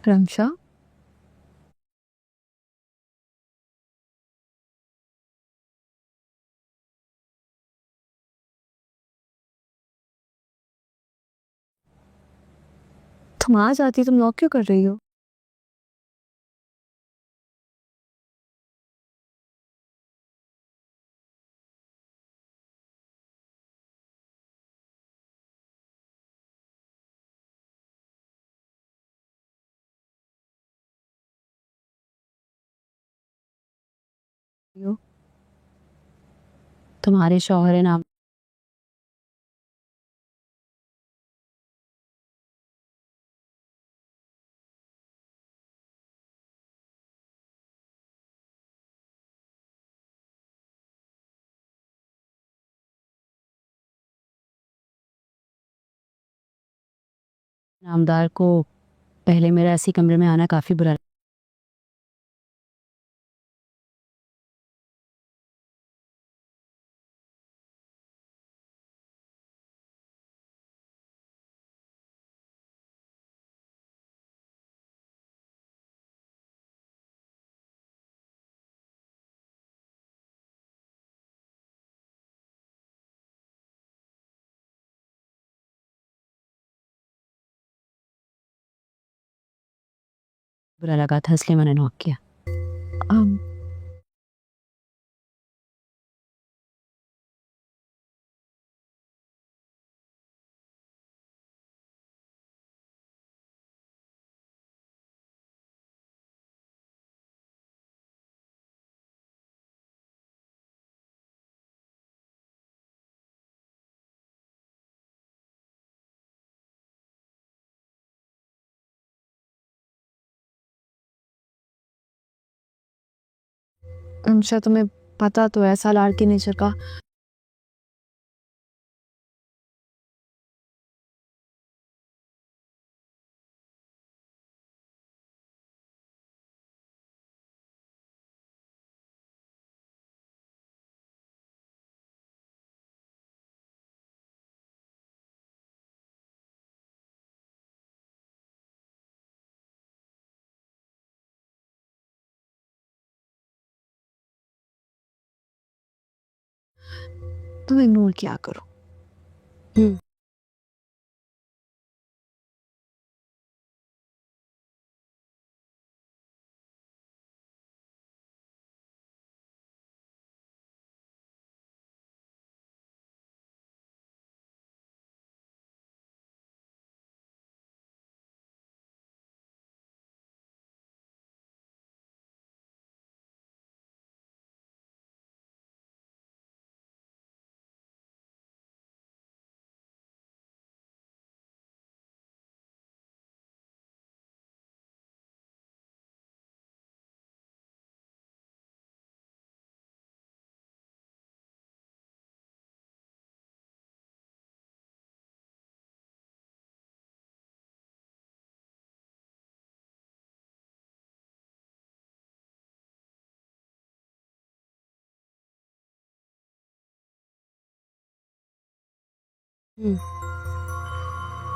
रंशा, तुम आ जाती, तुम नॉक क्यों कर रही हो? तुम्हारे शौहर नाम नामदार को पहले मेरा ऐसी कमरे में आना काफी बुरा बुरा लगा था, इसलिए मैंने नॉक किया। अम, रंशा, तुम्हें पता तो है सालार के नेचर का। तुम इग्नोर किया करो। हम्म।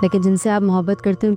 लेकिन जिनसे आप मोहब्बत करते हो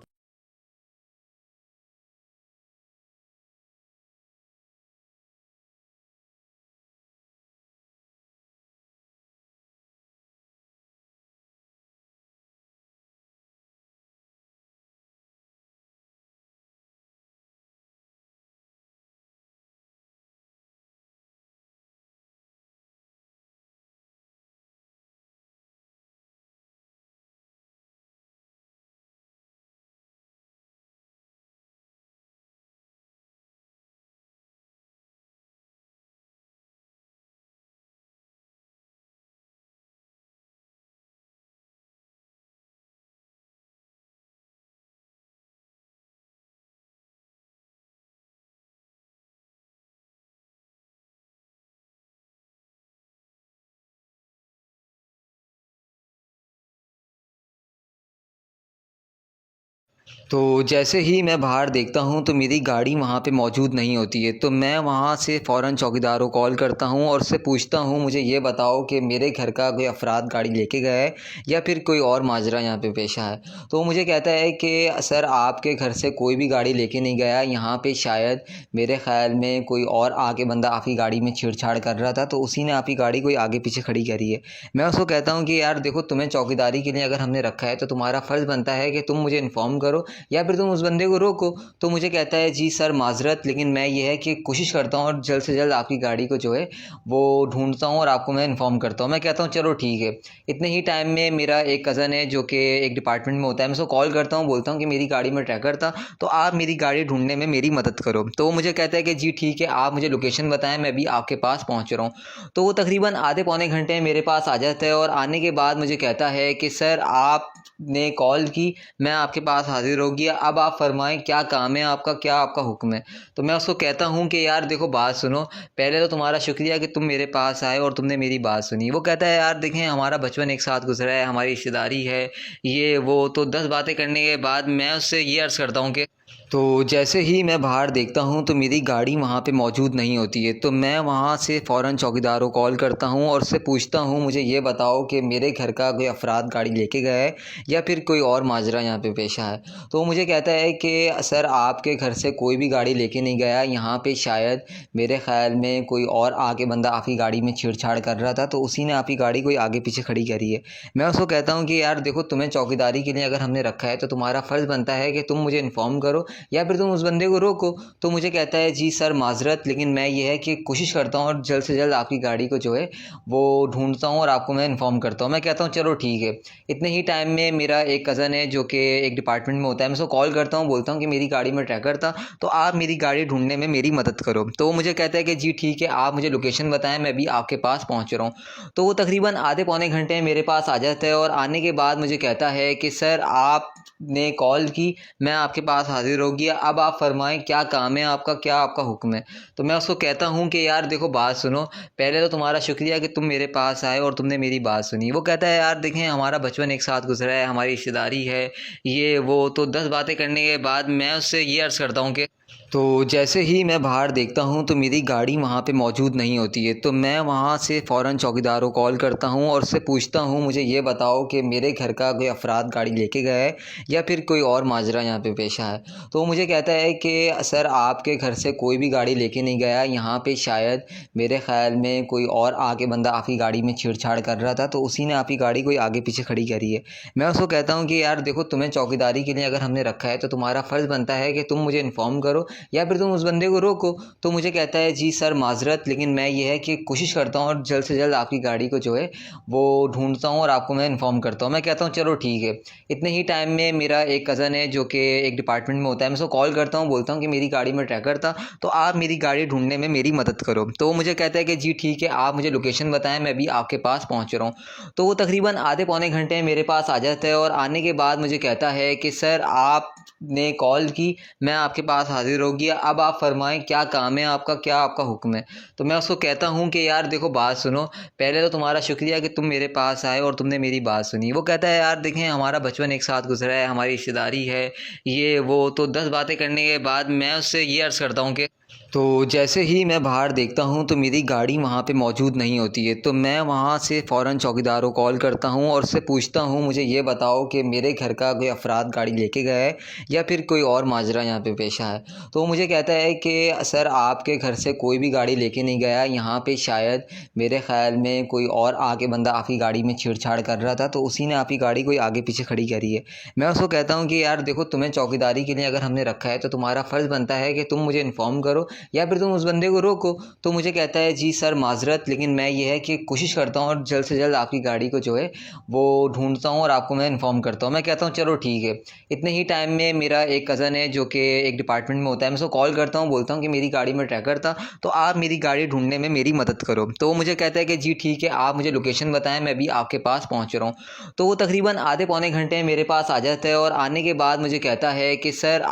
तो जैसे ही मैं बाहर देखता हूँ तो मेरी गाड़ी वहाँ पे मौजूद नहीं होती है, तो मैं वहाँ से फ़ौरन चौकीदार को कॉल करता हूँ और उससे पूछता हूँ मुझे ये बताओ कि मेरे घर का कोई अफ़राद गाड़ी लेके गया है या फिर कोई और माजरा यहाँ पे पेश आया है। तो वो मुझे कहता है कि सर आपके घर से कोई भी गाड़ी लेके नहीं गया, यहाँ पे शायद मेरे ख़्याल में कोई और आगे बंदा आपकी गाड़ी में छेड़छाड़ कर रहा था, तो उसी ने आपकी गाड़ी कोई आगे पीछे खड़ी करी है। मैं उसको कहता हूँ कि यार देखो, तुम्हें चौकीदारी के लिए अगर हमने रखा है तो तुम्हारा फ़र्ज़ बनता है कि तुम मुझे इन्फ़ॉर्म करो या फिर तुम उस बंदे को रोको। तो मुझे कहता है जी सर माज़रत, लेकिन मैं ये है कि कोशिश करता हूँ और जल्द से जल्द आपकी गाड़ी को जो है वो ढूँढता हूँ और आपको मैं इन्फ़ॉर्म करता हूँ। मैं कहता हूँ चलो ठीक है। इतने ही टाइम में मेरा एक कज़न है जो कि एक डिपार्टमेंट में होता है, मैं उसको कॉल करता हूँ, बोलता हूँ कि मेरी गाड़ी में ट्रैकर था, तो आप मेरी गाड़ी ढूँढने में मेरी मदद करो। तो वो मुझे कहता है कि जी ठीक है, आप मुझे लोकेशन बताएँ, मैं अभी आपके पास पहुँच रहा हूँ। तो वो तकरीबन आधे पौने घंटे में मेरे पास आ जाता है और आने के बाद मुझे कहता है कि सर आपने कॉल की, मैं आपके पास हाज़िर हो गया, अब आप फ़रमाएँ क्या काम है आपका, क्या आपका हुक्म है? तो मैं उसको कहता हूँ कि यार देखो बात सुनो, पहले तो तुम्हारा शुक्रिया कि तुम मेरे पास आए और तुमने मेरी बात सुनी। वो कहता है यार देखें, हमारा बचपन एक साथ गुज़रा है, हमारी रिश्तेदारी है, ये वो, तो 10 बातें करने के बाद मैं उससे ये अर्ज़ करता हूँ कि तो जैसे ही मैं बाहर देखता हूँ तो मेरी गाड़ी वहाँ पे मौजूद नहीं होती है, तो मैं वहाँ से फ़ौरन चौकीदार को कॉल करता हूँ और उससे पूछता हूँ मुझे ये बताओ कि मेरे घर का कोई अफ़राद गाड़ी लेके गया है या फिर कोई और माजरा यहाँ पे पेश आया है। तो वो मुझे कहता है कि सर आपके घर से कोई भी गाड़ी लेके नहीं गया, यहाँ पे शायद मेरे ख़्याल में कोई और आगे बंदा आपकी गाड़ी में छेड़छाड़ कर रहा था, तो उसी ने आपकी गाड़ी कोई आगे पीछे खड़ी करी है। मैं उसको कहता हूँ कि यार देखो, तुम्हें चौकीदारी के लिए अगर हमने रखा है तो तुम्हारा फ़र्ज़ बनता है कि तुम मुझे इन्फ़ॉर्म करो या फिर तुम उस बंदे को रोको। तो मुझे कहता है जी सर माज़रत, लेकिन मैं ये है कि कोशिश करता हूँ और जल्द से जल्द आपकी गाड़ी को जो है वो ढूँढता हूँ और आपको मैं इन्फ़ॉर्म करता हूँ। मैं कहता हूँ चलो ठीक है। इतने ही टाइम में मेरा एक कज़न है जो कि एक डिपार्टमेंट में होता है, मैं उसको कॉल करता हूँ, बोलता हूँ कि मेरी गाड़ी में ट्रैकर था, तो आप मेरी गाड़ी ढूँढने में मेरी मदद करो। तो वो मुझे कहता है कि जी ठीक है, आप मुझे लोकेशन बताएँ, मैं अभी आपके पास पहुँच रहा हूँ। तो वो तकरीबन आधे पौने घंटे में मेरे पास आ जाता है और आने के बाद मुझे कहता है कि सर आपने कॉल की, मैं आपके पास हाज़िर हो गया, अब आप फ़रमाएँ क्या काम है आपका, क्या आपका हुक्म है? तो मैं उसको कहता हूँ कि यार देखो बात सुनो, पहले तो तुम्हारा शुक्रिया कि तुम मेरे पास आए और तुमने मेरी बात सुनी। वो कहता है यार देखें, हमारा बचपन एक साथ गुज़रा है, हमारी रिश्तेदारी है, ये वो, तो 10 बातें करने के बाद मैं उससे ये अर्ज़ करता हूँ कि तो जैसे ही मैं बाहर देखता हूँ तो मेरी गाड़ी वहाँ पे मौजूद नहीं होती है, तो मैं वहाँ से फ़ौरन चौकीदार को कॉल करता हूँ और उससे पूछता हूँ मुझे ये बताओ कि मेरे घर का कोई अफ़राद गाड़ी लेके गया है या फिर कोई और माजरा यहाँ पे पेश आया है। तो वो मुझे कहता है कि सर आपके घर से कोई भी गाड़ी लेके नहीं गया, यहाँ पे शायद मेरे ख़्याल में कोई और आगे बंदा आपकी गाड़ी में छेड़छाड़ कर रहा था, तो उसी ने आपकी गाड़ी कोई आगे पीछे खड़ी करी है। मैं उसको कहता हूँ कि यार देखो, तुम्हें चौकीदारी के लिए अगर हमने रखा है तो तुम्हारा फ़र्ज़ बनता है कि तुम मुझे इन्फ़ॉर्म करो या फिर तुम उस बंदे को रोको। तो मुझे कहता है जी सर माज़रत, लेकिन मैं ये है कि कोशिश करता हूँ और जल्द से जल्द आपकी गाड़ी को जो है वो ढूँढता हूँ और आपको मैं इन्फ़ॉर्म करता हूँ। मैं कहता हूँ चलो ठीक है। इतने ही टाइम में मेरा एक कज़न है जो कि एक डिपार्टमेंट में होता है, मैं उसको कॉल करता हूँ, बोलता हूँ कि मेरी गाड़ी में ट्रैकर था, तो आप मेरी गाड़ी ढूँढने में मेरी मदद करो। तो वो मुझे कहता है कि जी ठीक है, आप मुझे लोकेशन बताएँ, मैं अभी आपके पास पहुँच रहा हूँ। तो वो तकरीबन आधे पौने घंटे में मेरे पास आ जाता है और आने के बाद मुझे कहता है कि सर आपने कॉल की, मैं आपके पास हाज़िर हो गया, अब आप फ़रमाएँ क्या काम है आपका, क्या आपका हुक्म है? तो मैं उसको कहता हूँ कि यार देखो बात सुनो, पहले तो तुम्हारा शुक्रिया कि तुम मेरे पास आए और तुमने मेरी बात सुनी। वो कहता है यार देखें, हमारा बचपन एक साथ गुज़रा है, हमारी रिश्तेदारी है, ये वो, तो 10 बातें करने के बाद मैं उससे ये अर्ज़ करता हूँ कि तो जैसे ही मैं बाहर देखता हूँ तो मेरी गाड़ी वहाँ पे मौजूद नहीं होती है, तो मैं वहाँ से फ़ौरन चौकीदार को कॉल करता हूँ और उससे पूछता हूँ मुझे ये बताओ कि मेरे घर का कोई अफ़राद गाड़ी लेके गया है या फिर कोई और माजरा यहाँ पे पेश आया है। तो वो मुझे कहता है कि सर आपके घर से कोई भी गाड़ी लेके नहीं गया, यहाँ पे शायद मेरे ख़्याल में कोई और आगे बंदा आपकी गाड़ी में छेड़छाड़ कर रहा था, तो उसी ने आपकी गाड़ी कोई आगे पीछे खड़ी करी है। मैं उसको कहता हूँ कि यार देखो, तुम्हें चौकीदारी के लिए अगर हमने रखा है तो तुम्हारा फ़र्ज़ बनता है कि तुम मुझे इन्फ़ॉर्म करो या फिर तुम उस बंदे को रोको। तो मुझे कहता है जी सर माज़रत, लेकिन मैं ये है कि कोशिश करता हूँ और जल्द से जल्द आपकी गाड़ी को जो है वो ढूँढता हूँ और आपको मैं इन्फ़ॉर्म करता हूँ। मैं कहता हूँ चलो ठीक है। इतने ही टाइम में मेरा एक कज़न है जो कि एक डिपार्टमेंट में होता है, मैं उसको कॉल करता हूँ, बोलता हूँ कि मेरी गाड़ी में ट्रैकर था, तो आप मेरी गाड़ी ढूँढने में मेरी मदद करो। तो वो मुझे कहता है कि जी ठीक है, आप मुझे लोकेशन बताएँ, मैं अभी आपके पास पहुँच रहा हूँ। तो वो तकरीबन आधे पौने घंटे में मेरे पास आ जाता है और आने के बाद मुझे कहता है कि सर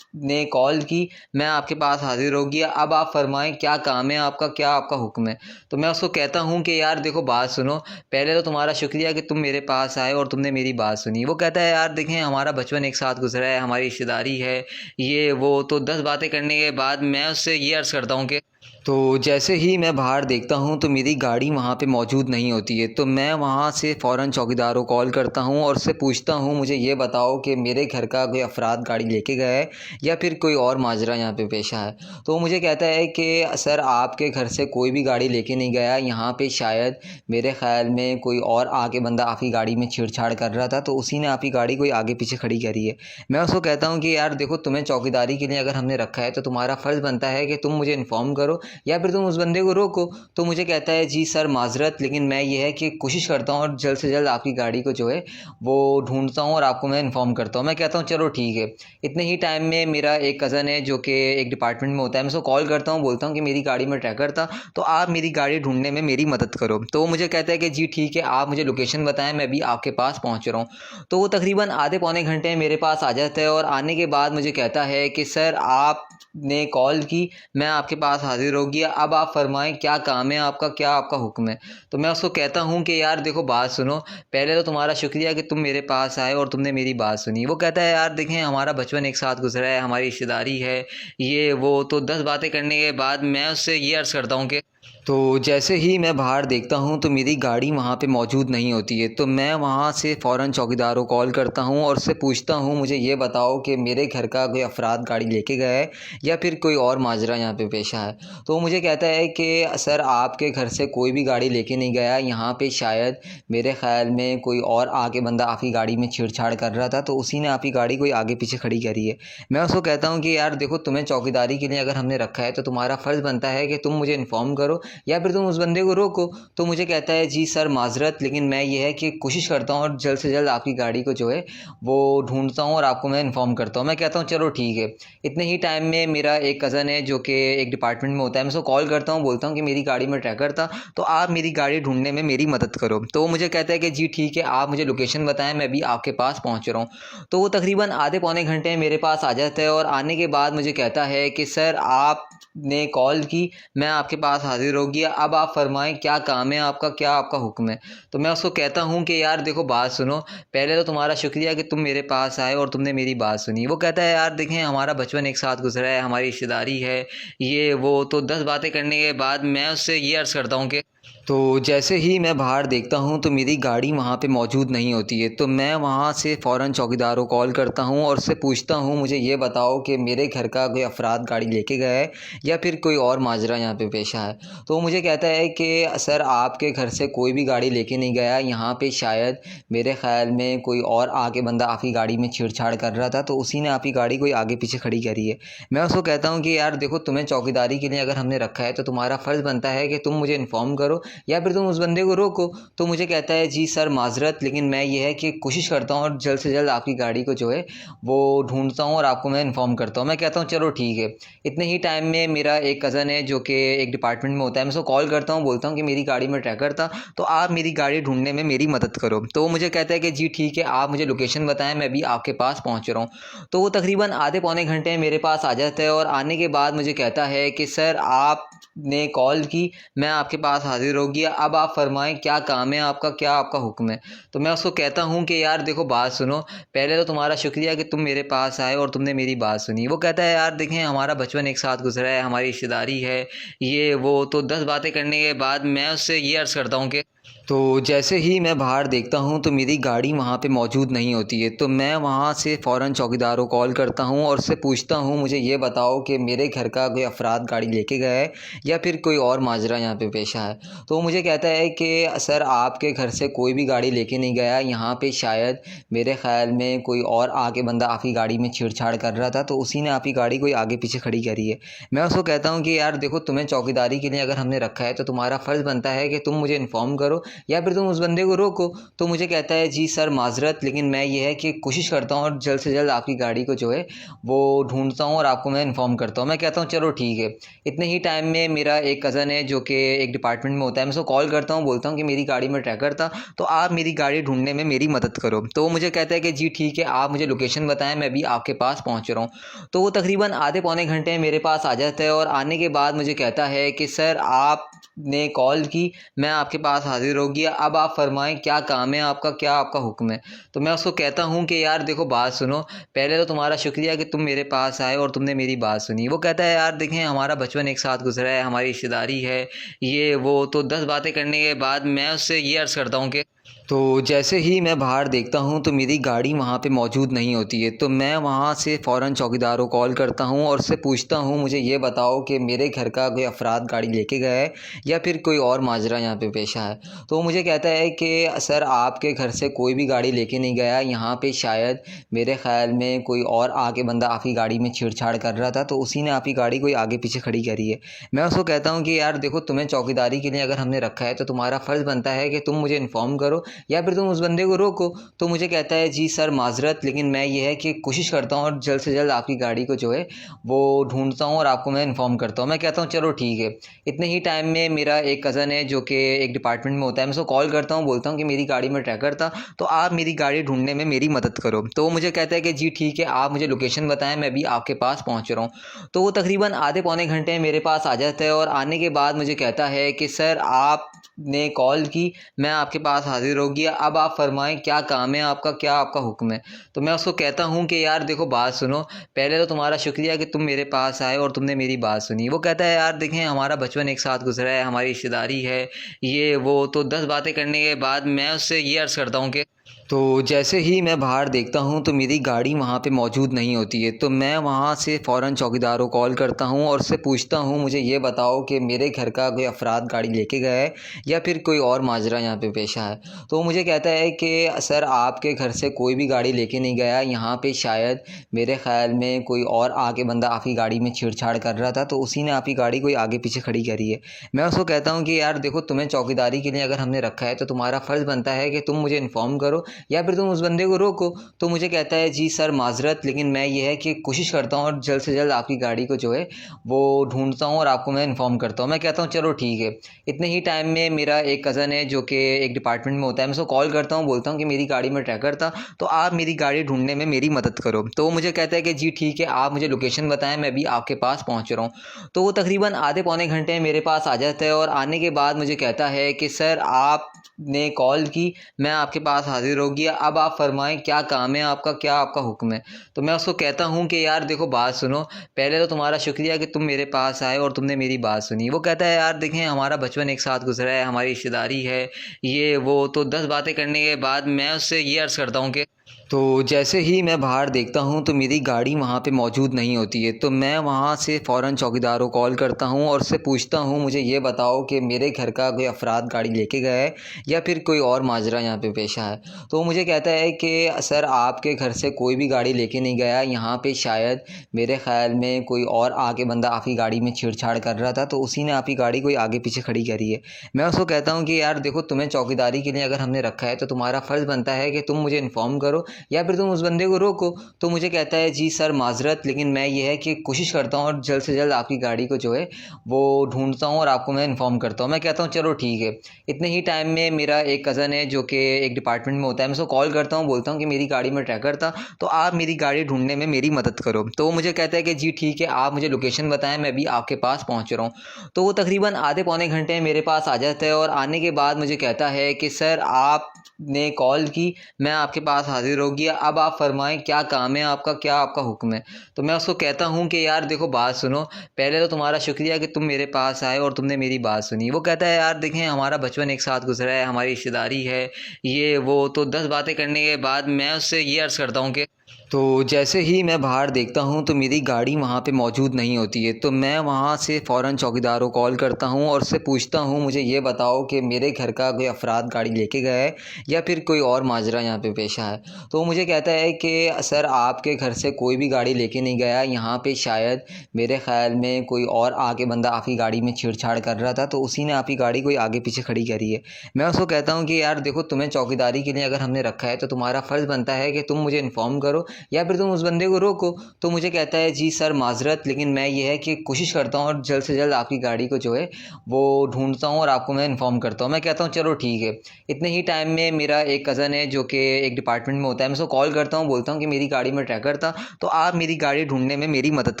ने कॉल की, मैं आपके पास हाज़िर हो गया, अब आप फ़रमाएँ क्या काम है आपका, क्या आपका हुक्म है? तो मैं उसको कहता हूँ कि यार देखो बात सुनो, पहले तो तुम्हारा शुक्रिया कि तुम मेरे पास आए और तुमने मेरी बात सुनी। वो कहता है यार देखें हमारा बचपन एक साथ गुज़रा है, हमारी रिश्तेदारी है, ये वो, तो 10 बातें करने के बाद मैं उससे ये अर्ज़ करता हूँ कि तो जैसे ही मैं बाहर देखता हूँ तो मेरी गाड़ी वहाँ पे मौजूद नहीं होती है, तो मैं वहाँ से फ़ौरन चौकीदार को कॉल करता हूँ और उससे पूछता हूँ मुझे ये बताओ कि मेरे घर का कोई अफ़राद गाड़ी लेके गया है या फिर कोई और माजरा यहाँ पे पेश आया है। तो वो मुझे कहता है कि सर आपके घर से कोई भी गाड़ी लेके नहीं गया, यहाँ पे शायद मेरे ख़्याल में कोई और आके बंदा आपकी गाड़ी में छेड़छाड़ कर रहा था, तो उसी ने आपकी गाड़ी कोई आगे पीछे खड़ी करी है। मैं उसको कहता हूँ कि यार देखो तुम्हें चौकीदारी के लिए अगर हमने रखा है तो तुम्हारा फ़र्ज़ बनता है कि तुम मुझे इन्फॉर्म करो या फिर तुम उस बंदे को रोको। तो मुझे कहता है जी सर माज़रत, लेकिन मैं ये है कि कोशिश करता हूँ और जल्द से जल्द आपकी गाड़ी को जो है वो ढूँढता हूँ और आपको मैं इन्फॉर्म करता हूँ। मैं कहता हूँ चलो ठीक है। इतने ही टाइम में मेरा एक कज़न है जो कि एक डिपार्टमेंट में होता है, मैं उसको कॉल करता हूँ, बोलता हूँ कि मेरी गाड़ी में ट्रैकर था, तो आप मेरी गाड़ी ढूँढने में मेरी मदद करो। तो वो मुझे कहता है कि जी ठीक है, आप मुझे लोकेशन बताएँ, मैं अभी आपके पास पहुँच रहा हूँ। तो वो तकरीबन आधे पौने घंटे में मेरे पास आ जाता है और आने के बाद मुझे कहता है कि सर आपने कॉल की, मैं आपके पास हाज़िर हो गया, अब आप फ़रमाएँ क्या काम है आपका, क्या आपका हुक्म है? तो मैं उसको कहता हूँ कि यार देखो बात सुनो, पहले तो तुम्हारा शुक्रिया कि तुम मेरे पास आए और तुमने मेरी बात सुनी। वो कहता है यार देखें हमारा बचपन एक साथ गुज़रा है, हमारी रिश्तेदारी है, ये वो, तो 10 बातें करने के बाद मैं उससे ये अर्ज़ करता हूँ कि तो जैसे ही मैं बाहर देखता हूँ तो मेरी गाड़ी वहाँ पे मौजूद नहीं होती है, तो मैं वहाँ से फ़ौरन चौकीदार को कॉल करता हूँ और उससे पूछता हूँ मुझे ये बताओ कि मेरे घर का कोई अफ़राद गाड़ी लेके गया है या फिर कोई और माजरा यहाँ पे पेश आया है। तो वो मुझे कहता है कि सर आपके घर से कोई भी गाड़ी लेके नहीं गया, यहाँ पे शायद मेरे ख़्याल में कोई और आके बंदा आपकी गाड़ी में छेड़छाड़ कर रहा था, तो उसी ने आपकी गाड़ी कोई आगे पीछे खड़ी करी है। मैं उसको कहता हूँ कि यार देखो तुम्हें चौकीदारी के लिए अगर हमने रखा है तो तुम्हारा फ़र्ज़ बनता है कि तुम मुझे इन्फॉर्म करो या फिर तुम उस बंदे को रोको। तो मुझे कहता है जी सर माज़रत, लेकिन मैं ये है कि कोशिश करता हूँ और जल्द से जल्द आपकी गाड़ी को जो है वो ढूँढता हूँ और आपको मैं इन्फॉर्म करता हूँ। मैं कहता हूँ चलो ठीक है। इतने ही टाइम में मेरा एक कज़न है जो कि एक डिपार्टमेंट में होता है, मैं उसको कॉल करता हूँ, बोलता हूँ कि मेरी गाड़ी में ट्रैकर था, तो आप मेरी गाड़ी ढूँढने में मेरी मदद करो। तो वो मुझे कहता है कि जी ठीक है, आप मुझे लोकेशन बताएँ, मैं अभी आपके पास पहुँच रहा हूँ। तो वो तकरीबन आधे पौने घंटे में मेरे पास आ जाता है और आने के बाद मुझे कहता है कि सर आपने कॉल की, मैं आपके पास हाज़िर हो गया, अब आप फ़रमाएँ क्या काम है आपका, क्या आपका हुक्म है? तो मैं उसको कहता हूँ कि यार देखो बात सुनो, पहले तो तुम्हारा शुक्रिया कि तुम मेरे पास आए और तुमने मेरी बात सुनी। वो कहता है यार देखें हमारा बचपन एक साथ गुज़रा है, हमारी रिश्तेदारी है, ये वो, तो 10 बातें करने के बाद मैं उससे ये अर्ज़ करता हूँ कि तो जैसे ही मैं बाहर देखता हूँ तो मेरी गाड़ी वहाँ पे मौजूद नहीं होती है, तो मैं वहाँ से फ़ौरन चौकीदार को कॉल करता हूँ और उससे पूछता हूँ मुझे ये बताओ कि मेरे घर का कोई अफ़राद गाड़ी लेके गया है या फिर कोई और माजरा यहाँ पे पेश आया है। तो वो मुझे कहता है कि सर आपके घर से कोई भी गाड़ी लेके नहीं गया, यहाँ पे शायद मेरे ख़्याल में कोई और आके बंदा आपकी गाड़ी में छेड़छाड़ कर रहा था, तो उसी ने आपकी गाड़ी कोई आगे पीछे खड़ी करी है। मैं उसको कहता हूँ कि यार देखो तुम्हें चौकीदारी के लिए अगर हमने रखा है तो तुम्हारा फ़र्ज़ बनता है कि तुम मुझे इन्फॉर्म करो या फिर तुम उस बंदे को रोको। तो मुझे कहता है जी सर माज़रत, लेकिन मैं ये है कि कोशिश करता हूँ और जल्द से जल्द आपकी गाड़ी को जो है वो ढूँढता हूँ और आपको मैं इन्फॉर्म करता हूँ। मैं कहता हूँ चलो ठीक है। इतने ही टाइम में मेरा एक कज़न है जो कि एक डिपार्टमेंट में होता है, मैं उसको कॉल करता हूँ, बोलता हूँ कि मेरी गाड़ी में ट्रैकर था, तो आप मेरी गाड़ी ढूँढने में मेरी मदद करो। तो वो मुझे कहता है कि जी ठीक है, आप मुझे लोकेशन बताएँ, मैं अभी आपके पास पहुँच रहा हूँ। तो वो तकरीबन आधे पौने घंटे में मेरे पास आ जाता है और आने के बाद मुझे कहता है कि सर आपने कॉल की, मैं आपके पास हाज़िर हो गया, अब आप फ़रमाएँ क्या काम है आपका, क्या आपका हुक्म है? तो मैं उसको कहता हूँ कि यार देखो बात सुनो, पहले तो तुम्हारा शुक्रिया कि तुम मेरे पास आए और तुमने मेरी बात सुनी। वो कहता है यार देखें हमारा बचपन एक साथ गुज़रा है, हमारी रिश्तेदारी है, ये वो, तो 10 बातें करने के बाद मैं उससे ये अर्ज़ करता हूँ कि तो जैसे ही मैं बाहर देखता हूँ तो मेरी गाड़ी वहाँ पे मौजूद नहीं होती है, तो मैं वहाँ से फ़ौरन चौकीदार को कॉल करता हूँ और उससे पूछता हूँ मुझे ये बताओ कि मेरे घर का कोई अफ़राद गाड़ी लेके गया है या फिर कोई और माजरा यहाँ पे पेश आया है। तो वो मुझे कहता है कि सर आपके घर से कोई भी गाड़ी लेके नहीं गया, यहाँ पे शायद मेरे ख़्याल में कोई और आके बंदा आपकी गाड़ी में छेड़छाड़ कर रहा था, तो उसी ने आपकी गाड़ी कोई आगे पीछे खड़ी करी है। मैं उसको कहता हूँ कि यार देखो तुम्हें चौकीदारी के लिए अगर हमने रखा है तो तुम्हारा फ़र्ज़ बनता है कि तुम मुझे इन्फॉर्म करो या फिर तुम उस बंदे को रोको। तो मुझे कहता है जी सर माज़रत, लेकिन मैं ये है कि कोशिश करता हूँ और जल्द से जल्द आपकी गाड़ी को जो है वो ढूंढता हूँ और आपको मैं इन्फॉर्म करता हूँ। मैं कहता हूँ चलो ठीक है। इतने ही टाइम में मेरा एक कज़न है जो कि एक डिपार्टमेंट में होता है, मैं उसको कॉल करता हूँ, बोलता हूँ कि मेरी गाड़ी में ट्रैकर था, तो आप मेरी गाड़ी ढूंढने में मेरी मदद करो। तो वो मुझे कहता है कि जी ठीक है, आप मुझे लोकेशन बताएं, मैं भी आपके पास पहुँच रहा हूँ। तो वो तकरीबन आधे पौने घंटे में मेरे पास आ जाता है और आने के बाद मुझे कहता है कि सर आपने कॉल की, मैं आपके पास हाजिर हो गया, अब आप फरमाएं क्या काम है आपका, क्या आपका हुक्म है। तो मैं उसको कहता हूँ कि यार देखो बात सुनो, पहले तो तुम्हारा शुक्रिया कि तुम मेरे पास आए और तुमने मेरी बात सुनी। वो कहता है यार देखें हमारा बचपन एक साथ गुजरा है, हमारी रिश्तेदारी है, ये वो। तो 10 बातें करने के बाद मैं उससे ये अर्ज़ करता हूँ कि तो जैसे ही मैं बाहर देखता हूँ तो मेरी गाड़ी वहाँ पे मौजूद नहीं होती है। तो मैं वहाँ से फ़ौरन चौकीदार को कॉल करता हूँ और उससे पूछता हूँ मुझे ये बताओ कि मेरे घर का कोई अफराद गाड़ी लेके गया है या फिर कोई और माजरा यहाँ पे पेश आया है। तो वो मुझे कहता है कि सर आपके घर से कोई भी गाड़ी लेके नहीं गया, यहाँ पे शायद मेरे ख़्याल में कोई और आके बंदा आपकी गाड़ी में छेड़छाड़ कर रहा था, तो उसी ने आपकी गाड़ी कोई आगे पीछे खड़ी करी है। मैं उसको कहता हूँ कि यार देखो तुम्हें चौकीदारी के लिए अगर हमने रखा है तो तुम्हारा फ़र्ज़ बनता है कि तुम मुझे इन्फॉर्म करो या फिर तुम उस बंदे को रोको। तो मुझे कहता है जी सर माज़रत, लेकिन मैं ये है कि कोशिश करता हूँ और जल्द से जल्द आपकी गाड़ी को जो है वो ढूंढता हूँ और आपको मैं इन्फॉर्म करता हूँ। मैं कहता हूँ चलो ठीक है। इतने ही टाइम में मेरा एक कज़न है जो कि एक डिपार्टमेंट में होता है, मैं उसको कॉल करता हूँ, बोलता हूँ कि मेरी गाड़ी में ट्रैकर था, तो आप मेरी गाड़ी ढूंढने में मेरी मदद करो। तो वो मुझे कहता है कि जी ठीक है, आप मुझे लोकेशन बताएं, मैं भी आपके पास पहुँच रहा हूँ। तो वो तकरीबन आधे पौने घंटे में मेरे पास आ जाता है और आने के बाद मुझे कहता है कि सर आपने कॉल की, मैं आपके पास हाजिर हो गया, अब आप फरमाएं क्या काम है आपका, क्या आपका हुक्म है। तो मैं उसको कहता हूँ कि यार देखो बात सुनो, पहले तो तुम्हारा शुक्रिया कि तुम मेरे पास आए और तुमने मेरी बात सुनी। वो कहता है यार देखें हमारा बचपन एक साथ गुजरा है, हमारी रिश्तेदारी है, ये वो। तो 10 बातें करने के बाद मैं उससे ये अर्ज़ करता हूँ कि तो जैसे ही मैं बाहर देखता हूँ तो मेरी गाड़ी वहाँ पे मौजूद नहीं होती है। तो मैं वहाँ से फ़ौरन चौकीदार को कॉल करता हूँ और उससे पूछता हूँ मुझे ये बताओ कि मेरे घर का कोई अफराद गाड़ी लेके गया है या फिर कोई और माजरा यहाँ पे पेश आया है। तो वो मुझे कहता है कि सर आपके घर से कोई भी गाड़ी लेके नहीं गया, यहाँ पे शायद मेरे ख़्याल में कोई और आके बंदा आपकी गाड़ी में छेड़छाड़ कर रहा था, तो उसी ने आपकी गाड़ी कोई आगे पीछे खड़ी करी है। मैं उसको कहता हूँ कि यार देखो तुम्हें चौकीदारी के लिए अगर हमने रखा है तो तुम्हारा फ़र्ज़ बनता है कि तुम मुझे इन्फॉर्म करो या फिर तुम उस बंदे को रोको। तो मुझे कहता है जी सर माज़रत, लेकिन मैं ये है कि कोशिश करता हूँ और जल्द से जल्द आपकी गाड़ी को जो है वो ढूंढता हूँ और आपको मैं इन्फॉर्म करता हूँ। मैं कहता हूँ चलो ठीक है। इतने ही टाइम में मेरा एक कज़न है जो कि एक डिपार्टमेंट में होता है, मैं उसको कॉल करता हूँ, बोलता हूँ कि मेरी गाड़ी में ट्रैकर था, तो आप मेरी गाड़ी ढूंढने में मेरी मदद करो। तो वो मुझे कहता है कि जी ठीक है, आप मुझे लोकेशन बताएं, मैं भी आपके पास पहुँच रहा हूँ। तो वो तकरीबन आधे पौने घंटे में मेरे पास आ जाता है और आने के बाद मुझे कहता है कि सर आपने कॉल की, मैं आपके पास हाजिर हो गया, अब आप फरमाएं क्या काम है आपका, क्या आपका हुक्म है। तो मैं उसको कहता हूँ कि यार देखो बात सुनो, पहले तो तुम्हारा शुक्रिया कि तुम मेरे पास आए और तुमने मेरी बात सुनी। वो कहता है यार देखें हमारा बचपन एक साथ गुजरा है, हमारी रिश्तेदारी है, ये वो। तो 10 बातें करने के बाद मैं उससे ये अर्ज़ करता हूँ कि तो जैसे ही मैं बाहर देखता हूँ तो मेरी गाड़ी वहाँ पे मौजूद नहीं होती है। तो मैं वहाँ से फ़ौरन चौकीदार को कॉल करता हूँ और उससे पूछता हूँ मुझे ये बताओ कि मेरे घर का कोई अफराद गाड़ी लेके गया है या फिर कोई और माजरा यहाँ पे पेश आया है। तो वो मुझे कहता है कि सर आपके घर से कोई भी गाड़ी लेके नहीं गया, यहाँ पे शायद मेरे ख़्याल में कोई और आके बंदा आपकी गाड़ी में छेड़छाड़ कर रहा था, तो उसी ने आपकी गाड़ी कोई आगे पीछे खड़ी करी है। मैं उसको कहता हूँ कि यार देखो तुम्हें चौकीदारी के लिए अगर हमने रखा है तो तुम्हारा फ़र्ज़ बनता है कि तुम मुझे इन्फॉर्म करो या फिर तुम उस बंदे को रोको। तो मुझे कहता है जी सर माज़रत, लेकिन मैं ये है कि कोशिश करता हूँ और जल्द से जल्द आपकी गाड़ी को जो है वो ढूंढता हूँ और आपको मैं इन्फॉर्म करता हूँ। मैं कहता हूँ चलो ठीक है। इतने ही टाइम में मेरा एक कज़न है जो कि एक डिपार्टमेंट में होता है, मैं उसको कॉल करता हूँ, बोलता हूँ कि मेरी गाड़ी में ट्रैकर था, तो आप मेरी गाड़ी ढूंढने में मेरी मदद करो। तो वो मुझे कहता है कि जी ठीक है, आप मुझे लोकेशन बताएं, मैं भी आपके पास पहुँच रहा हूँ। तो वो तकरीबन आधे पौने घंटे में मेरे पास आ जाता है और आने के बाद मुझे कहता है कि सर आपने कॉल की, मैं आपके पास हाजिर हो गया, अब आप फरमाएं क्या काम है आपका, क्या आपका हुक्म है। तो मैं उसको कहता हूँ कि यार देखो बात सुनो, पहले तो तुम्हारा शुक्रिया कि तुम मेरे पास आए और तुमने मेरी बात सुनी। वो कहता है यार देखें हमारा बचपन एक साथ गुजरा है, हमारी रिश्तेदारी है, ये वो। तो 10 बातें करने के बाद मैं उससे ये अर्ज़ करता हूँ कि तो जैसे ही मैं बाहर देखता हूँ तो मेरी गाड़ी वहाँ पे मौजूद नहीं होती है, तो मैं वहाँ से फ़ौरन चौकीदार को कॉल करता हूँ और उससे पूछता हूँ मुझे ये बताओ कि मेरे घर का कोई अफ़राद गाड़ी लेके गया है या फिर कोई और माजरा यहाँ पे पेश आया है। तो वो मुझे कहता है कि सर आपके घर से कोई भी गाड़ी लेके नहीं गया, यहाँ पे शायद मेरे ख़्याल में कोई और आगे बंदा आपकी गाड़ी में छेड़छाड़ कर रहा था, तो उसी ने आपकी गाड़ी कोई आगे पीछे खड़ी करी है। मैं उसको कहता हूँ कि यार देखो, तुम्हें चौकीदारी के लिए अगर हमने रखा है तो तुम्हारा फ़र्ज़ बनता है कि तुम मुझे इन्फ़ॉर्म करो या फिर तुम उस बंदे को रोको। तो मुझे कहता है जी सर माज़रत, लेकिन मैं ये है कि कोशिश करता हूँ और जल्द से जल्द आपकी गाड़ी को जो है वो ढूंढता हूँ और आपको मैं इन्फॉर्म करता हूँ। मैं कहता हूँ चलो ठीक है। इतने ही टाइम में मेरा एक कज़न है जो कि एक डिपार्टमेंट में होता है, मैं उसको कॉल करता हूँ, बोलता हूँ कि मेरी गाड़ी में ट्रैकर था, तो आप मेरी गाड़ी ढूंढने में मेरी मदद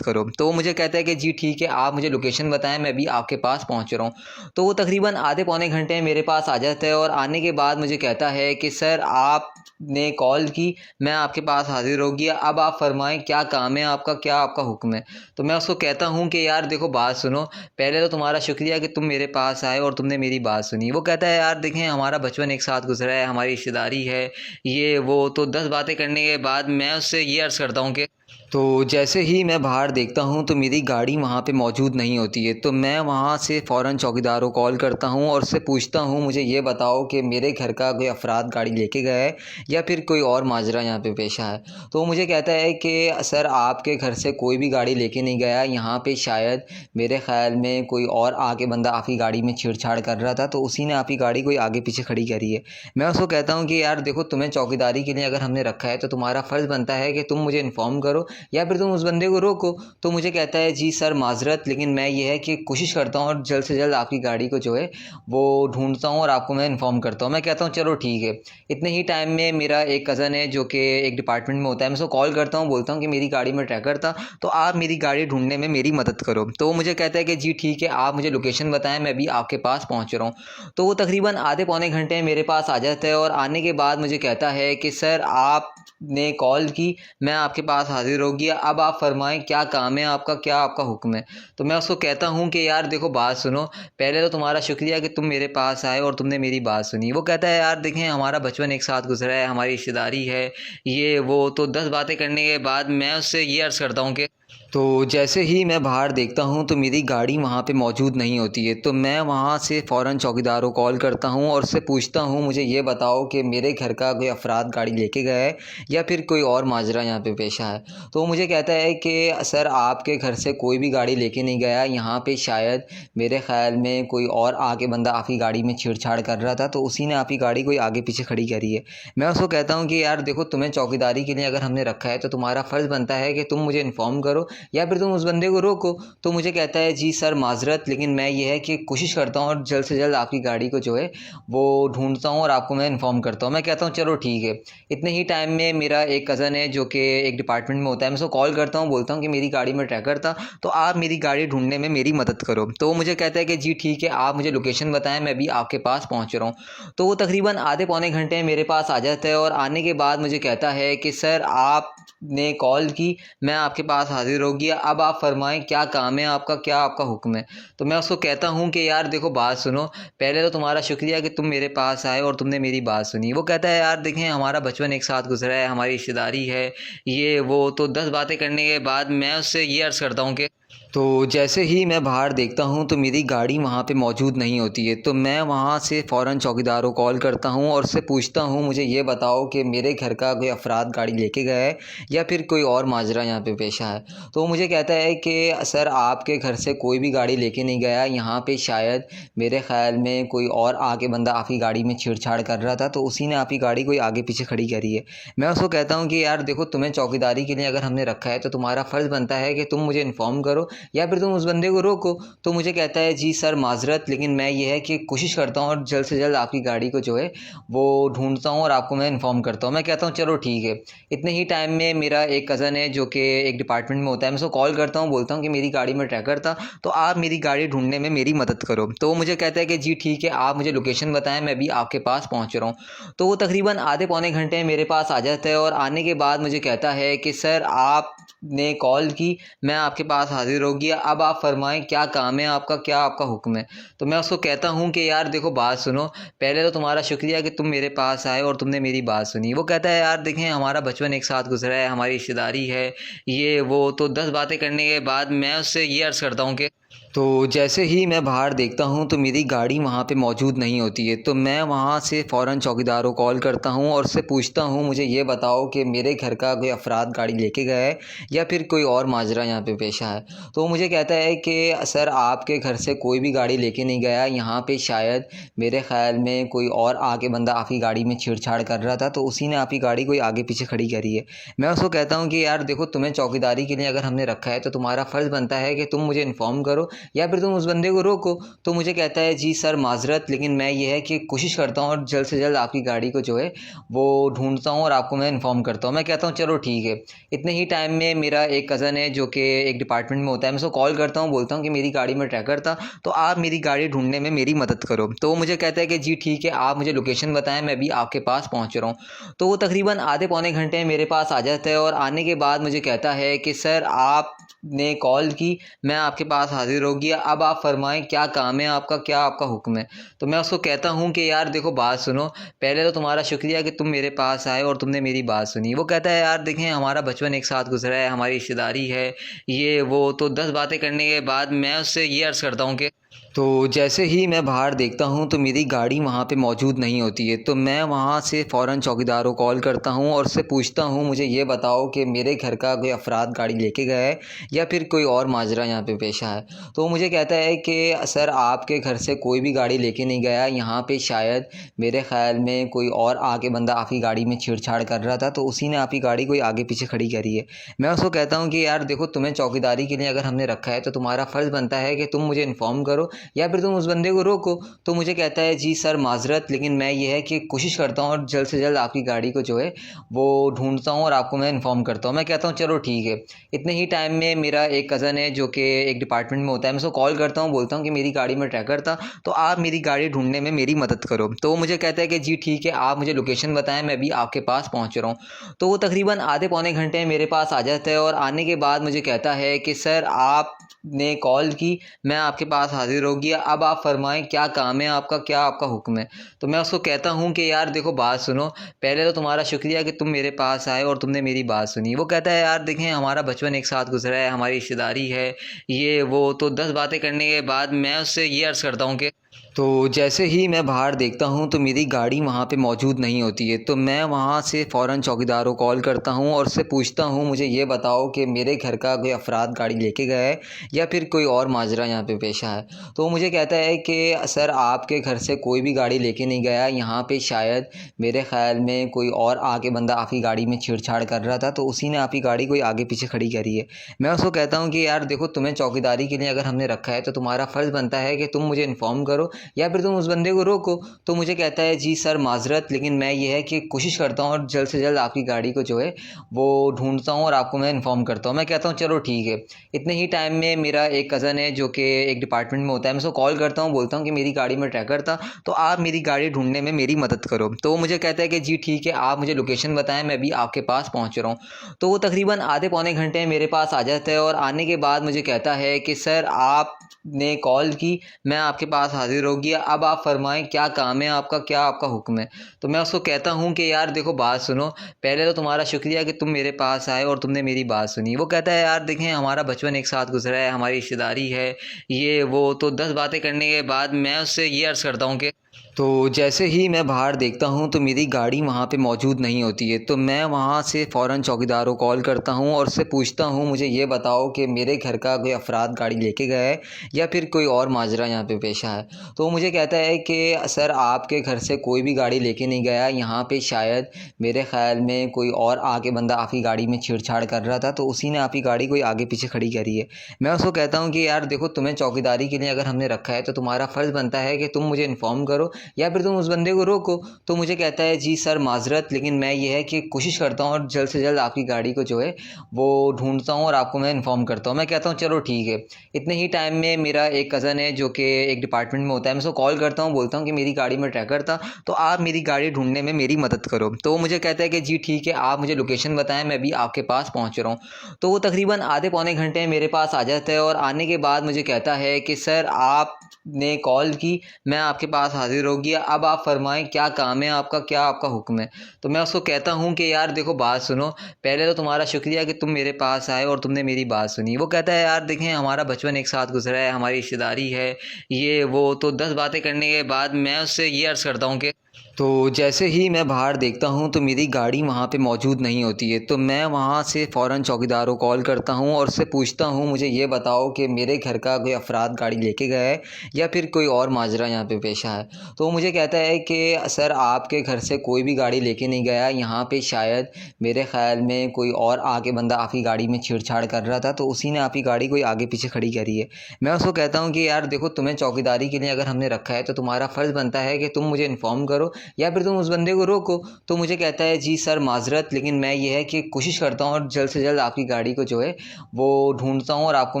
करो। तो वो मुझे कहता है कि जी ठीक है, आप मुझे लोकेशन बताएं, मैं भी आपके पास पहुँच रहा हूँ। तो वो तकरीबन आधे पौने घंटे में मेरे पास आ जाता है और आने के बाद मुझे कहता है कि सर आपने कॉल की, मैं आपके पास हाज़िर हो गया, अब आप फरमाएं क्या काम है आपका, क्या आपका हुक्म है। तो मैं उसको कहता हूँ कि यार देखो बात सुनो, पहले तो तुम्हारा शुक्रिया कि तुम मेरे पास आए और तुमने मेरी बात सुनी। वो कहता है यार देखें, हमारा बचपन एक साथ गुजरा है, हमारी रिश्तेदारी है, ये वो। तो 10 बातें करने के बाद मैं उससे ये अर्ज़ करता हूँ कि तो जैसे ही मैं बाहर देखता हूँ तो मेरी गाड़ी वहाँ पे मौजूद नहीं होती है, तो मैं वहाँ से फ़ौरन चौकीदार को कॉल करता हूँ और उससे पूछता हूँ मुझे ये बताओ कि मेरे घर का कोई अफ़राद गाड़ी लेके गया है या फिर कोई और माजरा यहाँ पे पेश आया है। तो वो मुझे कहता है कि सर आपके घर से कोई भी गाड़ी लेके नहीं गया, यहाँ पे शायद मेरे ख़्याल में कोई और आगे बंदा आपकी गाड़ी में छेड़छाड़ कर रहा था, तो उसी ने आपकी गाड़ी कोई आगे पीछे खड़ी करी है। मैं उसको कहता हूँ कि यार देखो, तुम्हें चौकीदारी के लिए अगर हमने रखा है तो तुम्हारा फ़र्ज़ बनता है कि तुम मुझे इन्फ़ॉर्म करो या फिर तुम उस बंदे को रोको। तो मुझे कहता है जी सर माज़रत, लेकिन मैं ये है कि कोशिश करता हूँ और जल्द से जल्द आपकी गाड़ी को जो है वो ढूंढता हूँ और आपको मैं इन्फॉर्म करता हूँ। मैं कहता हूँ चलो ठीक है। इतने ही टाइम में मेरा एक कज़न है जो कि एक डिपार्टमेंट में होता है, मैं उसको कॉल करता हूँ, बोलता हूँ कि मेरी गाड़ी में ट्रैकर था, तो आप मेरी गाड़ी ढूंढने में मेरी मदद करो। तो वो मुझे कहता है कि जी ठीक है, आप मुझे लोकेशन बताएं, मैं भी आपके पास पहुँच रहा हूँ। तो वो तकरीबन आधे पौने घंटे में मेरे पास आ जाता है और आने के बाद मुझे कहता है कि सर आपने कॉल की, मैं आपके पास हाज़िर हो गया, अब आप फरमाएं क्या काम है आपका, क्या आपका हुक्म है। तो मैं उसको कहता हूँ कि यार देखो बात सुनो, पहले तो तुम्हारा शुक्रिया कि तुम मेरे पास आए और तुमने मेरी बात सुनी। वो कहता है यार देखें, हमारा बचपन एक साथ गुजरा है, हमारी रिश्तेदारी है, ये वो। तो 10 बातें करने के बाद मैं उससे ये अर्ज़ करता हूँ कि तो जैसे ही मैं बाहर देखता हूँ तो मेरी गाड़ी वहाँ पे मौजूद नहीं होती है, तो मैं वहाँ से फ़ौरन चौकीदार को कॉल करता हूँ और उससे पूछता हूँ मुझे ये बताओ कि मेरे घर का कोई अफ़राद गाड़ी लेके गया है या फिर कोई और माजरा यहाँ पे पेश आया है। तो वो मुझे कहता है कि सर आपके घर से कोई भी गाड़ी लेके नहीं गया, यहाँ पे शायद मेरे ख़्याल में कोई और आगे बंदा आपकी गाड़ी में छेड़छाड़ कर रहा था, तो उसी ने आपकी गाड़ी कोई आगे पीछे खड़ी करी है। मैं उसको कहता हूँ कि यार देखो, तुम्हें चौकीदारी के लिए अगर हमने रखा है तो तुम्हारा फ़र्ज़ बनता है कि तुम मुझे इन्फॉर्म करो या फिर तुम उस बंदे को रोको। तो मुझे कहता है जी सर माज़रत, लेकिन मैं ये है कि कोशिश करता हूँ और जल्द से जल्द आपकी गाड़ी को जो है वो ढूंढता हूँ और आपको मैं इन्फॉर्म करता हूँ। मैं कहता हूँ चलो ठीक है। इतने ही टाइम में मेरा एक कज़न है जो कि एक डिपार्टमेंट में होता है, मैं उसको कॉल करता हूँ, बोलता हूँ कि मेरी गाड़ी में ट्रैकर था, तो आप मेरी गाड़ी ढूंढने में मेरी मदद करो। तो वो मुझे कहता है कि जी ठीक है, आप मुझे लोकेशन बताएं, मैं भी आपके पास पहुँच रहा हूँ। तो वो तकरीबन आधे पौने घंटे में मेरे पास आ जाता है और आने के बाद मुझे कहता है कि सर आपने कॉल की, मैं आपके पास हाज़िर हो गया, अब आप फरमाएं क्या काम है आपका, क्या आपका हुक्म है। तो मैं उसको कहता हूँ कि यार देखो बात सुनो, पहले तो तुम्हारा शुक्रिया कि तुम मेरे पास आए और तुमने मेरी बात सुनी। वो कहता है यार देखें, हमारा बचपन एक साथ गुजरा है, हमारी रिश्तेदारी है, ये वो। तो 10 बातें करने के बाद मैं उससे ये अर्ज़ करता हूँ कि तो जैसे ही मैं बाहर देखता हूँ तो मेरी गाड़ी वहाँ पे मौजूद नहीं होती है, तो मैं वहाँ से फ़ौरन चौकीदार को कॉल करता हूँ और उससे पूछता हूँ मुझे ये बताओ कि मेरे घर का कोई अफ़राद गाड़ी लेके गया है या फिर कोई और माजरा यहाँ पे पेश आया है। तो वो मुझे कहता है कि सर आपके घर से कोई भी गाड़ी लेके नहीं गया, यहाँ पे शायद मेरे ख़्याल में कोई और आगे बंदा आपकी गाड़ी में छेड़छाड़ कर रहा था, तो उसी ने आपकी गाड़ी कोई आगे पीछे खड़ी करी है। मैं उसको कहता हूँ कि यार देखो, तुम्हें चौकीदारी के लिए अगर हमने रखा है तो तुम्हारा फ़र्ज़ बनता है कि तुम मुझे इन्फॉर्म करो या फिर तुम उस बंदे को रोको। तो मुझे कहता है जी सर माज़रत, लेकिन मैं ये है कि कोशिश करता हूँ और जल्द से जल्द आपकी गाड़ी को जो है वो ढूंढता हूँ और आपको मैं इन्फॉर्म करता हूँ। मैं कहता हूँ चलो ठीक है। इतने ही टाइम में मेरा एक कज़न है जो कि एक डिपार्टमेंट में होता है, मैं उसको कॉल करता हूँ, बोलता हूँ कि मेरी गाड़ी में ट्रैकर था, तो आप मेरी गाड़ी ढूंढने में मेरी मदद करो। तो वो मुझे कहता है कि जी ठीक है, आप मुझे लोकेशन बताएं, मैं भी आपके पास पहुँच रहा हूँ। तो वो तकरीबन आधे पौने घंटे में मेरे पास आ जाता है और आने के बाद मुझे कहता है कि सर आपने कॉल की, मैं आपके पास हाज़िर हो रोगिए, अब आप फरमाएं क्या काम है आपका, क्या आपका हुक्म है। तो मैं उसको कहता हूँ कि यार देखो बात सुनो, पहले तो तुम्हारा शुक्रिया कि तुम मेरे पास आए और तुमने मेरी बात सुनी। वो कहता है यार देखें हमारा बचपन एक साथ गुजरा है, हमारी रिश्तेदारी है, ये वो। तो 10 बातें करने के बाद मैं उससे ये अर्ज़ करता हूँ कि तो जैसे ही मैं बाहर देखता हूँ तो मेरी गाड़ी वहाँ पे मौजूद नहीं होती है। तो मैं वहाँ से फ़ौरन चौकीदार को कॉल करता हूँ और उससे पूछता हूँ मुझे ये बताओ कि मेरे घर का कोई अफ़राद गाड़ी लेके गया है या फिर कोई और माजरा यहाँ पे पेश आया है। तो वो मुझे कहता है कि सर आपके घर से कोई भी गाड़ी लेके नहीं गया, यहाँ पे शायद मेरे ख़्याल में कोई और आके बंदा आपकी गाड़ी में छेड़छाड़ कर रहा था, तो उसी ने आपकी गाड़ी कोई आगे पीछे खड़ी करी है। मैं उसको कहता हूँ कि यार देखो तुम्हें चौकीदारी के लिए अगर हमने रखा है तो तुम्हारा फ़र्ज़ बनता है कि तुम मुझे इन्फॉर्म करो या फिर तुम उस बंदे को रोको। तो मुझे कहता है जी सर माज़रत, लेकिन मैं ये है कि कोशिश करता हूँ और जल्द से जल्द आपकी गाड़ी को जो है वो ढूंढता हूँ और आपको मैं इन्फॉर्म करता हूँ। मैं कहता हूँ चलो ठीक है। इतने ही टाइम में मेरा एक कज़न है जो कि एक डिपार्टमेंट में होता है, मैं उसको कॉल करता हूँ, बोलता हूँ कि मेरी गाड़ी में ट्रैकर था तो आप मेरी गाड़ी ढूंढने में मेरी मदद करो। तो वो मुझे कहता है कि जी ठीक है, आप मुझे लोकेशन बताएं, मैं भी आपके पास पहुँच रहा हूँ। तो वो तकरीबन आधे पौने घंटे में मेरे पास आ जाता है और आने के बाद मुझे कहता है कि सर आपने कॉल की, मैं आपके पास हाजिर हो गया, अब आप फरमाएं क्या काम है आपका, क्या आपका हुक्म है। तो मैं उसको कहता हूँ कि यार देखो बात सुनो, पहले तो तुम्हारा शुक्रिया कि तुम मेरे पास आए और तुमने मेरी बात सुनी। वो कहता है यार देखें हमारा बचपन एक साथ गुजरा है, हमारी रिश्तेदारी है, ये वो। तो 10 बातें करने के बाद मैं उससे ये अर्ज़ करता हूँ कि तो जैसे ही मैं बाहर देखता हूँ तो मेरी गाड़ी वहाँ पे मौजूद नहीं होती है। तो मैं वहाँ से फ़ौरन चौकीदार को कॉल करता हूँ और उससे पूछता हूँ मुझे ये बताओ कि मेरे घर का कोई अफ़राद गाड़ी लेके गया है या फिर कोई और माजरा यहाँ पे पेश आया है। तो वो मुझे कहता है कि सर आपके घर से कोई भी गाड़ी लेके नहीं गया, यहाँ पे शायद मेरे ख़्याल में कोई और आके बंदा आपकी गाड़ी में छेड़छाड़ कर रहा था, तो उसी ने आपकी गाड़ी कोई आगे पीछे खड़ी करी है। मैं उसको कहता हूँ कि यार देखो तुम्हें चौकीदारी के लिए अगर हमने रखा है तो तुम्हारा फ़र्ज़ बनता है कि तुम मुझे इन्फॉर्म करो या फिर तुम उस बंदे को रोको। तो मुझे कहता है जी सर माज़रत, लेकिन मैं ये है कि कोशिश करता हूँ और जल्द से जल्द आपकी गाड़ी को जो है वो ढूंढता हूँ और आपको मैं इन्फॉर्म करता हूँ। मैं कहता हूँ चलो ठीक है। इतने ही टाइम में मेरा एक कज़न है जो कि एक डिपार्टमेंट में होता है, मैं उसको कॉल करता हूँ, बोलता हूँ कि मेरी गाड़ी में ट्रैकर था तो आप मेरी गाड़ी ढूंढने में मेरी मदद करो। तो वो मुझे कहता है कि जी ठीक है, आप मुझे लोकेशन बताएं, मैं भी आपके पास पहुँच रहा हूँ। तो वो तकरीबन आधे पौने घंटे में मेरे पास आ जाता है और आने के बाद मुझे कहता है कि सर आपने कॉल की, मैं आपके पास हाजिर हो गया, अब आप फरमाएं क्या काम है आपका, क्या आपका हुक्म है। तो मैं उसको कहता हूँ कि यार देखो बात सुनो, पहले तो तुम्हारा शुक्रिया कि तुम मेरे पास आए और तुमने मेरी बात सुनी। वो कहता है यार देखें हमारा बचपन एक साथ गुजरा है, हमारी रिश्तेदारी है, ये वो। तो 10 बातें करने के बाद मैं उससे ये अर्ज़ करता हूँ कि तो जैसे ही मैं बाहर देखता हूँ तो मेरी गाड़ी वहाँ पे मौजूद नहीं होती है। तो मैं वहाँ से फ़ौरन चौकीदार को कॉल करता हूँ और उससे पूछता हूँ मुझे ये बताओ कि मेरे घर का कोई अफ़राद गाड़ी लेके गया है या फिर कोई और माजरा यहाँ पे पेश आया है। तो वो मुझे कहता है कि सर आपके घर से कोई भी गाड़ी लेके नहीं गया, यहाँ पे शायद मेरे ख़्याल में कोई और आके बंदा आपकी गाड़ी में छेड़छाड़ कर रहा था, तो उसी ने आपकी गाड़ी कोई आगे पीछे खड़ी करी है। मैं उसको कहता हूँ कि यार देखो तुम्हें चौकीदारी के लिए अगर हमने रखा है तो तुम्हारा फ़र्ज़ बनता है कि तुम मुझे इन्फॉर्म करो या फिर तुम उस बंदे को रोको। तो मुझे कहता है जी सर माज़रत, लेकिन मैं ये है कि कोशिश करता हूँ और जल्द से जल्द आपकी गाड़ी को जो है वो ढूंढता हूँ और आपको मैं इन्फॉर्म करता हूँ। मैं कहता हूँ चलो ठीक है। इतने ही टाइम में मेरा एक कज़न है जो कि एक डिपार्टमेंट में होता है, मैं उसको कॉल करता हूँ, बोलता हूँ कि मेरी गाड़ी में ट्रैकर था तो आप मेरी गाड़ी ढूंढने में मेरी मदद करो। तो वो मुझे कहता है कि जी ठीक है, आप मुझे लोकेशन बताएं, मैं भी आपके पास पहुँच रहा हूँ। तो वो तकरीबन आधे पौने घंटे में मेरे पास आ जाता है और आने के बाद मुझे कहता है कि सर आपने कॉल की, मैं आपके पास हाजिर हो गया, अब आप फरमाएं क्या काम है आपका, क्या आपका हुक्म है। तो मैं उसको कहता हूँ कि यार देखो बात सुनो, पहले तो तुम्हारा शुक्रिया कि तुम मेरे पास आए और तुमने मेरी बात सुनी। वो कहता है यार देखें हमारा बचपन एक साथ गुजरा है, हमारी रिश्तेदारी है, ये वो। तो 10 बातें करने के बाद मैं उससे ये अर्ज़ करता हूँ कि तो जैसे ही मैं बाहर देखता हूँ तो मेरी गाड़ी वहाँ पे मौजूद नहीं होती है। तो मैं वहाँ से फ़ौरन चौकीदार को कॉल करता हूँ और उससे पूछता हूँ मुझे ये बताओ कि मेरे घर का कोई अफ़राद गाड़ी लेके गया है या फिर कोई और माजरा यहाँ पे पेश आया है। तो वो मुझे कहता है कि सर आपके घर से कोई भी गाड़ी लेके नहीं गया, यहाँ पे शायद मेरे ख़्याल में कोई और आके बंदा आपकी गाड़ी में छेड़छाड़ कर रहा था, तो उसी ने आपकी गाड़ी कोई आगे पीछे खड़ी करी है। मैं उसको कहता हूँ कि यार देखो तुम्हें चौकीदारी के लिए अगर हमने रखा है तो तुम्हारा फ़र्ज़ बनता है कि तुम मुझे इन्फॉर्म करो करो या फिर तुम उस बंदे को रोको। तो मुझे कहता है जी सर माज़रत, लेकिन मैं ये है कि कोशिश करता हूँ और जल्द से जल्द आपकी गाड़ी को जो है वो ढूंढता हूँ और आपको मैं इन्फॉर्म करता हूँ। मैं कहता हूँ चलो ठीक है। इतने ही टाइम में मेरा एक कज़न है जो कि एक डिपार्टमेंट में होता है, मैं उसको कॉल करता हूँ, बोलता हूँ कि मेरी गाड़ी में ट्रैकर था, तो आप मेरी गाड़ी ढूंढने में मेरी मदद करो। तो वो मुझे कहता है कि जी ठीक है, आप मुझे लोकेशन बताएं, मैं भी आपके पास पहुँच रहा हूँ। तो वो तकरीबन आधे पौने घंटे में मेरे पास आ जाता है और आने के बाद मुझे कहता है कि सर आपने कॉल की, मैं आपके पास हाजिर हो गया, अब आप फरमाएं क्या काम है आपका, क्या आपका हुक्म है। तो मैं उसको कहता हूँ कि यार देखो बात सुनो, पहले तो तुम्हारा शुक्रिया कि तुम मेरे पास आए और तुमने मेरी बात सुनी। वो कहता है यार देखें हमारा बचपन एक साथ गुजरा है, हमारी रिश्तेदारी है, ये वो। तो 10 बातें करने के बाद मैं उससे ये अर्ज़ करता हूँ कि तो जैसे ही मैं बाहर देखता हूँ तो मेरी गाड़ी वहाँ पे मौजूद नहीं होती है। तो मैं वहाँ से फ़ौरन चौकीदार को कॉल करता हूँ और उससे पूछता हूँ मुझे ये बताओ कि मेरे घर का कोई अफराद गाड़ी लेके गया है या फिर कोई और माजरा यहाँ पे पेश आया है। तो वो मुझे कहता है कि सर आपके घर से कोई भी गाड़ी लेके नहीं गया, यहाँ पे शायद मेरे ख़्याल में कोई और आके बंदा आपकी गाड़ी में छेड़छाड़ कर रहा था, तो उसी ने आपकी गाड़ी कोई आगे पीछे खड़ी करी है। मैं उसको कहता हूँ कि यार देखो तुम्हें चौकीदारी के लिए अगर हमने रखा है तो तुम्हारा फ़र्ज़ बनता है कि तुम मुझे इन्फॉर्म करो या फिर तुम उस बंदे को रोको। तो मुझे कहता है जी सर माज़रत, लेकिन मैं ये है कि कोशिश करता हूँ और जल्द से जल्द आपकी गाड़ी को जो है वो ढूंढता हूँ और आपको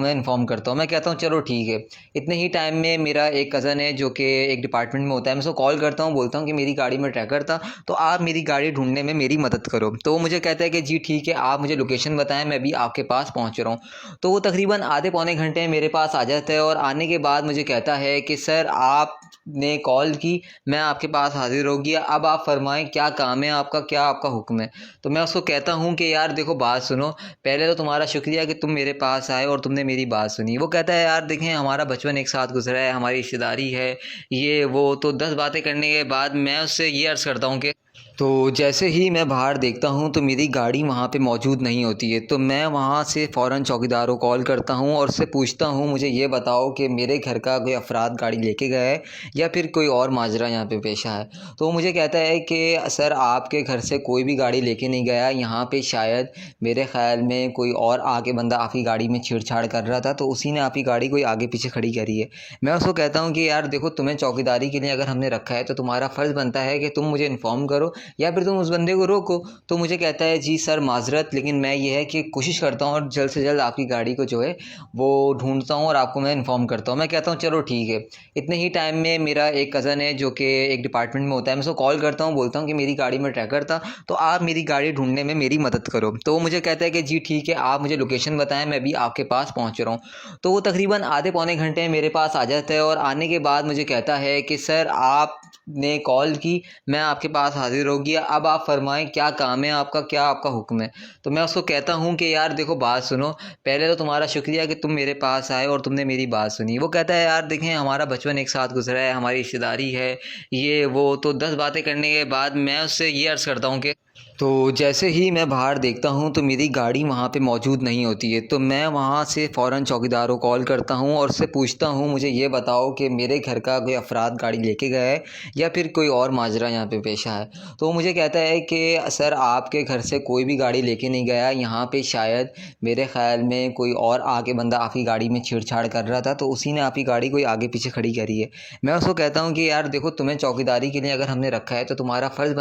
मैं इन्फॉर्म करता हूँ। मैं कहता हूँ चलो ठीक है। इतने ही टाइम में मेरा एक कज़न है जो कि एक डिपार्टमेंट में होता है, मैं उसको कॉल करता हूँ, बोलता हूँ कि मेरी गाड़ी में ट्रैकर था, तो आप मेरी गाड़ी ढूंढने में मेरी मदद करो। तो वो मुझे कहता है कि जी ठीक है, आप मुझे लोकेशन बताएं, मैं भी आपके पास पहुँच रहा हूँ। तो वो तकरीबन आधे पौने घंटे में मेरे पास आ जाता है और आने के बाद मुझे कहता है कि सर आपने कॉल की, मैं आपके पास हाजिर हो गया, अब आप फरमाएं क्या काम है आपका, क्या आपका हुक्म है। तो मैं उसको कहता हूँ कि यार देखो बात सुनो, पहले तो तुम्हारा शुक्रिया कि तुम मेरे पास आए और तुमने मेरी बात सुनी। वो कहता है यार देखें हमारा बचपन एक साथ गुजरा है, हमारी रिश्तेदारी है, ये वो। तो 10 बातें करने के बाद मैं उससे ये अर्ज़ करता हूँ कि तो जैसे ही मैं बाहर देखता हूँ तो मेरी गाड़ी वहाँ पे मौजूद नहीं होती है। तो मैं वहाँ से फ़ौरन चौकीदार को कॉल करता हूँ और उससे पूछता हूँ मुझे ये बताओ कि मेरे घर का कोई अफराद गाड़ी लेके गया है या फिर कोई और माजरा यहाँ पे पेश आया है। तो वो मुझे कहता है कि सर आपके घर से कोई भी गाड़ी लेके नहीं गया, यहाँ पे शायद मेरे ख़्याल में कोई और आके बंदा आपकी गाड़ी में छेड़छाड़ कर रहा था, तो उसी ने आपकी गाड़ी कोई आगे पीछे खड़ी करी है। मैं उसको कहता हूँ कि यार देखो तुम्हें चौकीदारी के लिए अगर हमने रखा है तो तुम्हारा फ़र्ज़ बनता है कि तुम मुझे इन्फॉर्म करो या फिर तुम उस बंदे को रोको। तो मुझे कहता है जी सर माज़रत, लेकिन मैं ये है कि कोशिश करता हूँ और जल्द से जल्द आपकी गाड़ी को जो है वो ढूंढता हूँ और आपको मैं इन्फॉर्म करता हूँ। मैं कहता हूँ चलो ठीक है। इतने ही टाइम में मेरा एक कज़न है जो कि एक डिपार्टमेंट में होता है, मैं उसको कॉल करता हूँ, बोलता हूँ कि मेरी गाड़ी में ट्रैकर था, तो आप मेरी गाड़ी ढूंढने में मेरी मदद करो। तो वो मुझे कहता है कि जी ठीक है, आप मुझे लोकेशन बताएं, मैं भी आपके पास पहुँच रहा हूँ। तो वो तकरीबन आधे पौने घंटे में मेरे पास आ जाता है और आने के बाद मुझे कहता है कि सर आपने कॉल की, मैं आपके पास हाजिर हो गया, अब आप फरमाएं क्या काम है आपका, क्या आपका हुक्म है। तो मैं उसको कहता हूँ कि यार देखो बात सुनो, पहले तो तुम्हारा शुक्रिया कि तुम मेरे पास आए और तुमने मेरी बात सुनी। वो कहता है यार देखें हमारा बचपन एक साथ गुजरा है, हमारी रिश्तेदारी है, ये वो। तो 10 बातें करने के बाद मैं उससे ये अर्ज़ करता हूँ कि तो जैसे ही मैं बाहर देखता हूँ तो मेरी गाड़ी वहाँ पे मौजूद नहीं होती है। तो मैं वहाँ से फ़ौरन चौकीदार को कॉल करता हूँ और उससे पूछता हूँ मुझे ये बताओ कि मेरे घर का कोई अफराद गाड़ी लेके गया है या फिर कोई और माजरा यहाँ पे पेश आया है। तो वो मुझे कहता है कि सर आपके घर से कोई भी गाड़ी लेके नहीं गया, यहाँ पे शायद मेरे ख़्याल में कोई और आके बंदा आपकी गाड़ी में छेड़छाड़ कर रहा था, तो उसी ने आपकी गाड़ी कोई आगे पीछे खड़ी करी है। मैं उसको कहता हूँ कि यार देखो तुम्हें चौकीदारी के लिए अगर हमने रखा है तो तुम्हारा फ़र्ज़